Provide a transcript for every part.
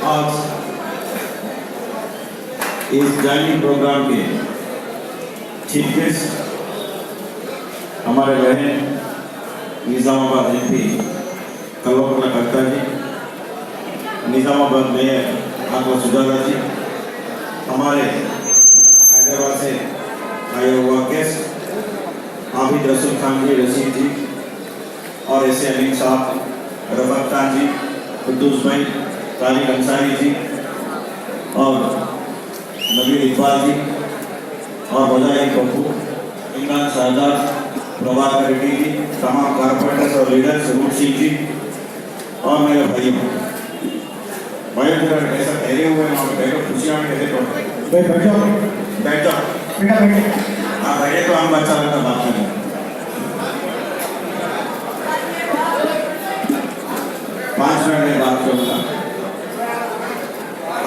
आज इस joining programme के चीफ गेस्ट हमारे बहन निजामाबाद एमपी कल्वकुंतला कविता जी, निजामाबाद मेयर आकवा सुजाता जी, हमारे हैदराबाद से आए हुआ गेस्ट आबिद रसूल खान जी, रशीद जी और ऐसे अमीन साहब, रफत खान जी, कुद्दूस भाई, तारिक अंसारी जी और नबीर इकबाल जी और बजाई पप्पू, इमरान सादात, प्रभाकर रेड्डी जी, तमाम कारपोरेटर्स और लीडर्स, रूप सिंह जी और मेरे भाइयों ऐसा ठहरे हुए हैं, वहाँ बैठो, खुशियाँ में बैठो, बैठो बैठो बेटा बैठो, हाँ बैठे तो हम अच्छा लगता बात करें। 5 मिनट में बात करूँगा।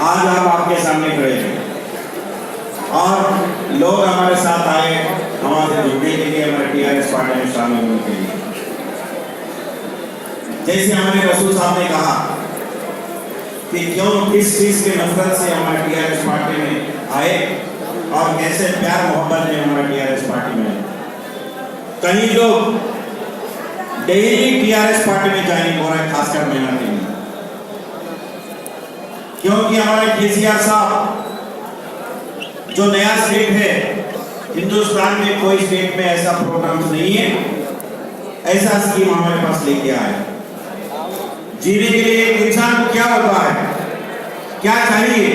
आज हम आपके सामने खड़े हैं और लोग हमारे साथ आए हमारे जुड़ने के लिए, हमारे टीआरएस पार्टी में शामिल होने के लिए। जैसे हमारे रसूल साहब ने कहा कि क्यों किस चीज के नफरत से हमारे टीआरएस पार्टी में आए और कैसे प्यार मोहब्बत में हमारे टीआरएस पार्टी में आए। कई लोग डेली टीआरएस पार्टी में ज्वाइनिंग हो रहे हैं, खासकर महिला के लिए, क्योंकि हमारे केसीआर साहब जो नया स्टेट है, हिंदुस्तान में कोई स्टेट में ऐसा प्रोग्राम नहीं है, ऐसा स्कीम हमारे पास लेके आए। जीने के लिए एक इंसान को क्या होता है, क्या चाहिए?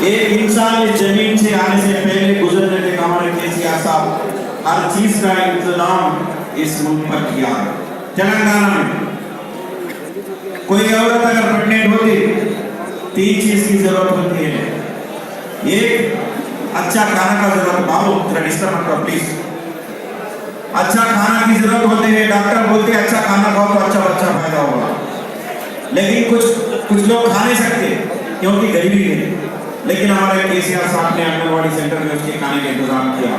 एक इंसान इस जमीन से आने से पहले गुजरने के हमारे केसीआर साहब हर चीज का इंतजाम इस मुल्क पर किया है। तेलंगाना में कोई औरत अगर प्रेग्नेंट होती 3 चीज की जरूरत होती है। एक अच्छा खाना का जरूरत, बाबू थोड़ा डिस्टर्ब मत करो प्लीज। अच्छा खाना की जरूरत होती है, डॉक्टर बोलते हैं अच्छा खाना खाओ तो अच्छा बच्चा पैदा होगा, लेकिन कुछ लोग खा नहीं सकते क्योंकि गरीबी है। लेकिन हमारे केसीआर साहब ने आंगनबाड़ी सेंटर में उसके खाने का इंतजाम किया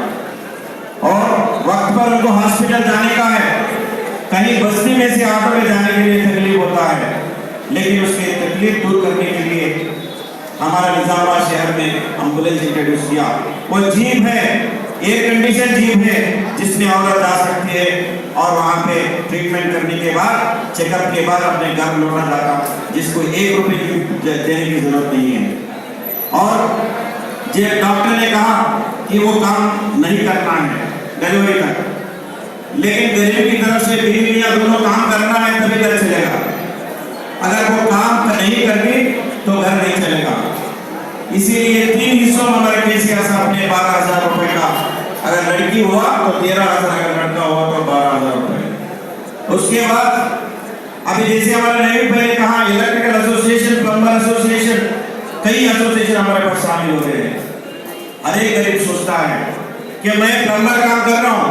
और वक्त पर उनको हॉस्पिटल जाने का है, कहीं बस्ती में से ऑटो में जाने के लिए तकलीफ होता है, लेकिन उसकी तकलीफ दूर करने के लिए हमारा निजामाबाद शहर में एम्बुलेंस इंट्रोड्यूस किया। वो जीप है, एयर कंडीशन जीप है, जिसमें औरत जा सकती है और वहाँ पे ट्रीटमेंट करने के बाद, चेकअप के बाद अपने घर लौटा जाता, जिसको 1 रुपए की देने की जरूरत नहीं है। और जो डॉक्टर ने कहा कि वो काम नहीं करना है डिलीवरी तक, लेकिन गरीब की तरफ से बीवी या दोनों काम करना है तभी घर चलेगा। अगर वो काम नहीं करती तो घर नहीं चलेगा। इसीलिए 3 हिस्सों में हमारे केसीआर साहब ने 12,000 रुपए का, अगर लड़की हुआ तो 13,000, अगर लड़का हुआ तो 12,000 रुपए। उसके बाद अभी जैसे हमारे नए पहले कहा, इलेक्ट्रिकल एसोसिएशन, प्लम्बर एसोसिएशन, कई एसोसिएशन हमारे पास शामिल हो गए हैं। हर एक गरीब सोचता है कि मैं प्लम्बर काम कर रहा हूँ,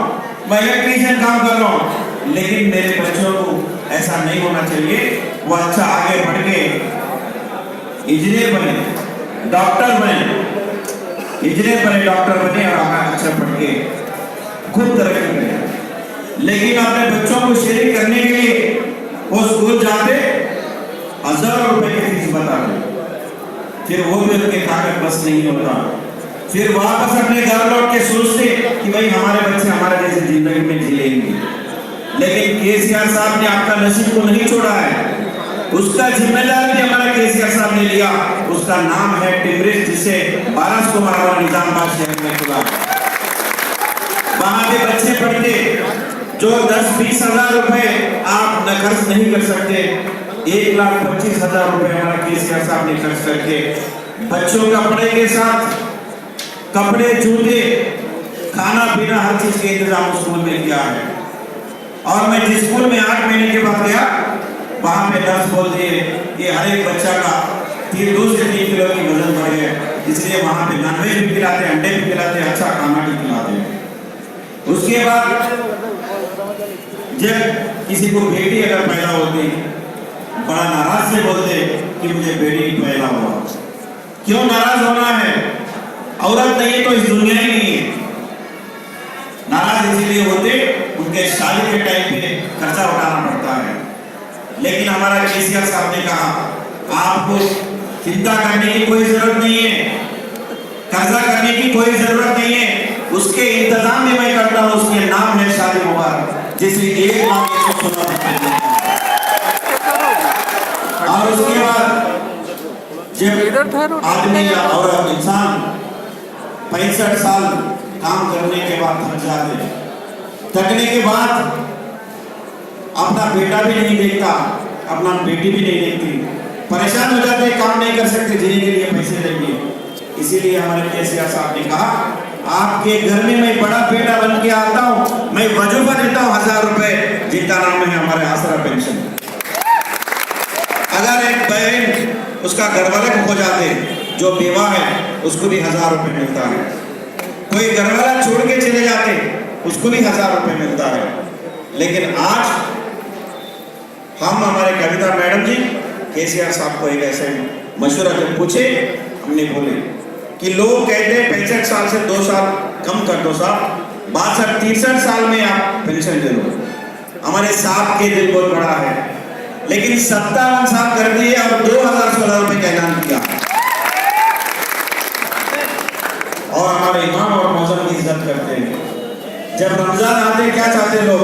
मैं इलेक्ट्रीशियन काम कर रहा हूँ, लेकिन मेरे बच्चों को ऐसा नहीं होना चाहिए। वो अच्छा आगे बढ़ के इंजीनियर बने, डॉक्टर बने, इंजीनियर बने, डॉक्टर बने और आगे अच्छा पढ़ के खुद तरक्की करें। लेकिन अपने बच्चों को शेयरिंग करने के लिए वो स्कूल जाते, 1000 रुपए की फीस बताते, फिर वो भी उनके ताकत बस नहीं होता, फिर वापस अपने घर लौट के सोचते कि भाई हमारे बच्चे हमारे जैसे जिंदगी में जी लेंगे। लेकिन केसीआर साहब ने आपका नसीब को नहीं छोड़ा है, उसका जिम्मेदार भी हमारा केसीआर साहब ने लिया। उसका नाम है टिमरिस, जिसे 12 को हमारा निजामाबाद शहर में खुला। वहां पे बच्चे पढ़ते जो 10-20 हजार रुपए आप न खर्च नहीं कर सकते, 1,25,000 रुपए हमारा केसीआर साहब ने खर्च करके बच्चों का पढ़ाई के साथ कपड़े, जूते, खाना पीना, हर चीज के इंतजाम स्कूल में किया है। और मैं जिस स्कूल में 8 महीने के बाद गया, वहां पे नर्स बोलती है कि हर एक बच्चा का 2 से 3 किलो की वजन बढ़ गया, इसलिए वहां पे नॉनवेज भी खिलाते हैं, अंडे भी खिलाते हैं, अच्छा खाना भी खिलाते हैं। उसके बाद जब किसी को बेटी अगर पैदा होती, बड़ा नाराज से बोलते कि मुझे बेटी पैदा हुआ। क्यों नाराज होना है? औरत नहीं तो इस दुनिया ही नहीं है। नाराज इसीलिए होते उनके शादी के टाइम पे खर्चा उठाना पड़ता है। लेकिन हमारा केसीआर साहब ने कहा आपको चिंता करने की कोई जरूरत नहीं है, कर्जा करने की कोई जरूरत नहीं है, उसके इंतजाम भी मैं करता हूँ। उसके नाम है शादी मुबारक, जिसे एक नाम और उसके बाद जब आदमी या औरत इंसान 65 साल काम करने के बाद थक जाते, थकने के बाद अपना बेटा भी नहीं देखता, अपना बेटी भी नहीं देखती, परेशान हो जाते, काम नहीं कर सकते, जीने के लिए पैसे देंगे। इसीलिए हमारे केसीआर साहब ने कहा, आपके घर में मैं बड़ा बेटा बन के आता हूँ, मैं वजूफा देता हूँ 1000 रुपए, जिनका नाम है हमारे आसरा पेंशन। अगर एक बहन उसका घरवाले को खो जाते, जो बेवा है उसको भी 1000 रुपए मिलता है। कोई घरवाला छोड़ के चले जाते, उसको भी 1000 रुपए मिलता है। लेकिन आज हम हमारे कविता मैडम जी केसीआर साहब को एक ऐसे मशवरा जब पूछे, हमने बोले कि लोग कहते हैं 65 साल से 2 साल कम कर दो साहब, 62-63 साल में आप पेंशन दे दो। हमारे साहब के दिल बहुत बड़ा है, लेकिन 57 साल कर दिए और 2016 रुपए का ऐलान किया। और हमारे इमाम और मौजम की इज्जत करते हैं। जब रमजान आते क्या चाहते लोग,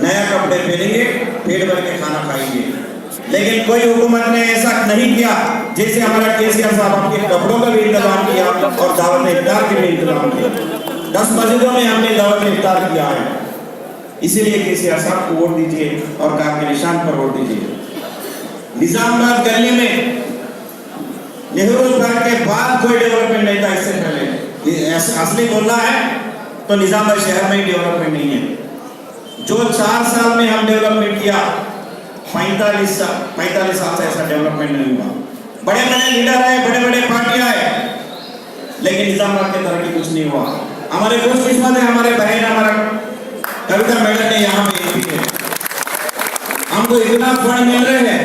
नया कपड़े पहनेंगे, पेट भर के खाना खाएंगे। लेकिन कोई हुकूमत ने ऐसा नहीं किया, जैसे हमारा केसीआर साहब आपके कपड़ों का भी इंतजाम किया और दावत इफ्तार के भी इंतजाम किया। 10 मस्जिदों में हमने दावत इफ्तार किया है। इसीलिए केसीआर साहब को वोट दीजिए और कार के निशान पर वोट दीजिए। निजामाबाद गली में नेहरू पार्क के बाद कोई डेवलपमेंट नहीं था। इससे पहले असली बोलना है तो निजामाबाद शहर में ही डेवलपमेंट नहीं है। जो 4 साल में हम डेवलपमेंट किया, 45 साल से ऐसा डेवलपमेंट नहीं हुआ। बड़े बड़े लीडर आए, बड़े बड़े पार्टियां आए, लेकिन निजामाबाद के तरह की कुछ नहीं हुआ। हमारे खुशकिस्मत है, हमारे बहन हमारा कविता मैडम ने यहाँ पे एमपी है, हमको इतना फंड मिल रहे हैं,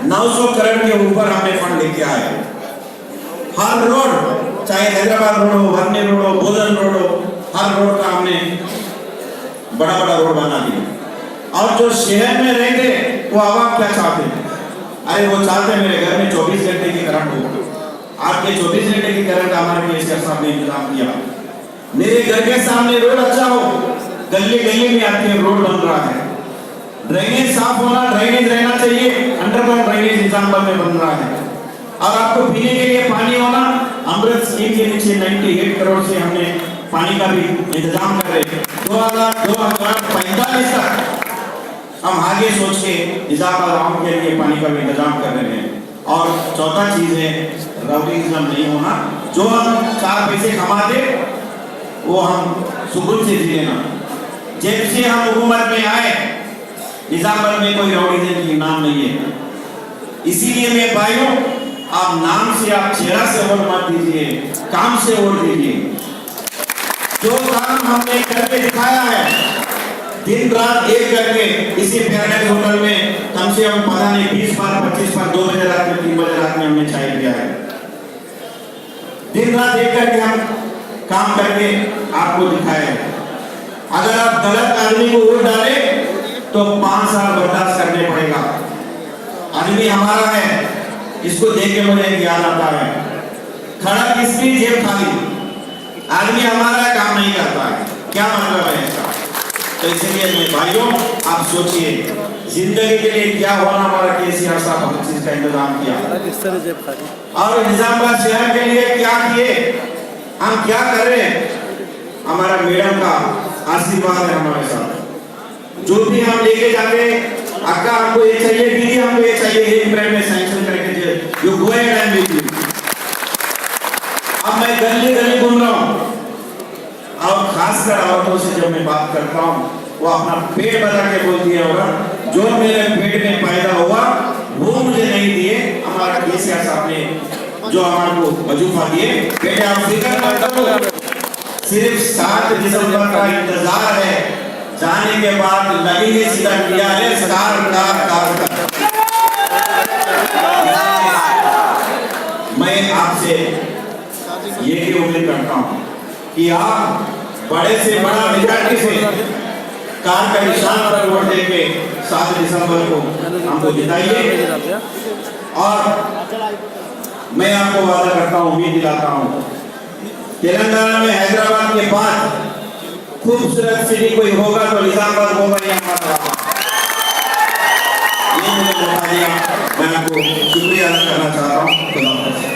900 करोड़ के ऊपर हमने फंड लेके आए। हर रोड, चाहे हैदराबाद रोड हो, वर्नी रोड हो, बोधन रोड हो, हर रोड का हमने बड़ा बड़ा रोड बना दिया। और जो शहर में रहते वो आवाम क्या चाहते हैं? अरे वो चाहते मेरे घर में 24 घंटे की करंट हो। आपके 24 घंटे की करंट हमारे केसीआर साहब ने इंतजाम किया। मेरे घर के सामने रोड अच्छा हो, गली गली में आपके रोड बन रहा है। ड्रेनेज साफ होना, ड्रेनेज रहना चाहिए, अंडरग्राउंड ड्रेनेज निजामाबाद में बन रहा है। और आपको पीने के लिए पानी होना, अमृत स्कीम के नीचे 98 करोड़ से हमने पानी का भी इंतजाम कर रहे हैं। 2045 तक हम आगे सोच के निजामाबाद आवाम के लिए पानी का भी इंतजाम कर रहे हैं। और चौथा चीज है रउडीज़म नहीं होना। जो हम 4 पैसे कमाते वो हम सुकून से जी लेना। जब से हम हुकूमत में आए, निजामाबाद में कोई रउडीज़म की नाम नहीं है। इसीलिए मैं भाइयों, आप नाम से, आप चेहरा से वोट मत दीजिए, काम से वोट दीजिए। जो काम हमने करके दिखाया है, दिन रात एक करके इसी पैराडाइज होटल में कम से कम पता नहीं 20 बार 25 बार 2 बजे रात में 3 बजे रात में हमने चाय पिया है। दिन रात एक करके हम काम करके आपको दिखाया है। अगर आप गलत आदमी को वोट डाले तो 5 साल बर्दाश्त करने पड़ेगा। आदमी हमारा है, इसको देख के मुझे याद आता है, खड़ा किसकी जेब खाली, आदमी हमारा काम नहीं करता है। क्या मतलब है इसका? तो इसलिए मेरे भाइयों, आप सोचिए जिंदगी के लिए क्या होना। हमारा केसीआर साहब हर चीज का इंतजाम किया और निजामाबाद शहर के लिए क्या किए, हम क्या कर रहे हैं। हमारा मैडम का आशीर्वाद है हमारे साथ। जो भी हम लेके जाते, अक्का हमको ये चाहिए, दीदी हमको ये चाहिए, 1 मिनट में सैंक्शन करके जो गोए टाइम देती। अब मैं गली गली घूम रहा हूँ और खासकर औरतों से जब मैं बात करता हूँ, वो अपना पेट बता के बोलती है, होगा जो मेरे पेट में पैदा हुआ वो मुझे नहीं दिए। हमारा केसीआर साहब ने जो हमारे को वजूफा दिए, बेटे आप फिक्र मत करो, सिर्फ 7 दिसंबर का इंतजार है, जाने के बाद लगेंगे सीधा किया है कार। मैं आपसे ये भी उम्मीद करता हूँ कि आप बड़े से बड़ा मेजॉरिटी से कार का निशान पर वोट देके 7 दिसंबर को हमको जिताइए। और मैं आपको वादा करता हूँ, उम्मीद दिलाता हूँ, तेलंगाना में हैदराबाद के बाद खूबसूरत सिटी कोई होगा तो निजामाबाद होगा या अहमदाबाद। ये मुझे मौका दिया, मैं आपको शुक्रिया अदा करना चाहता हूँ। खुदा हाफिज़।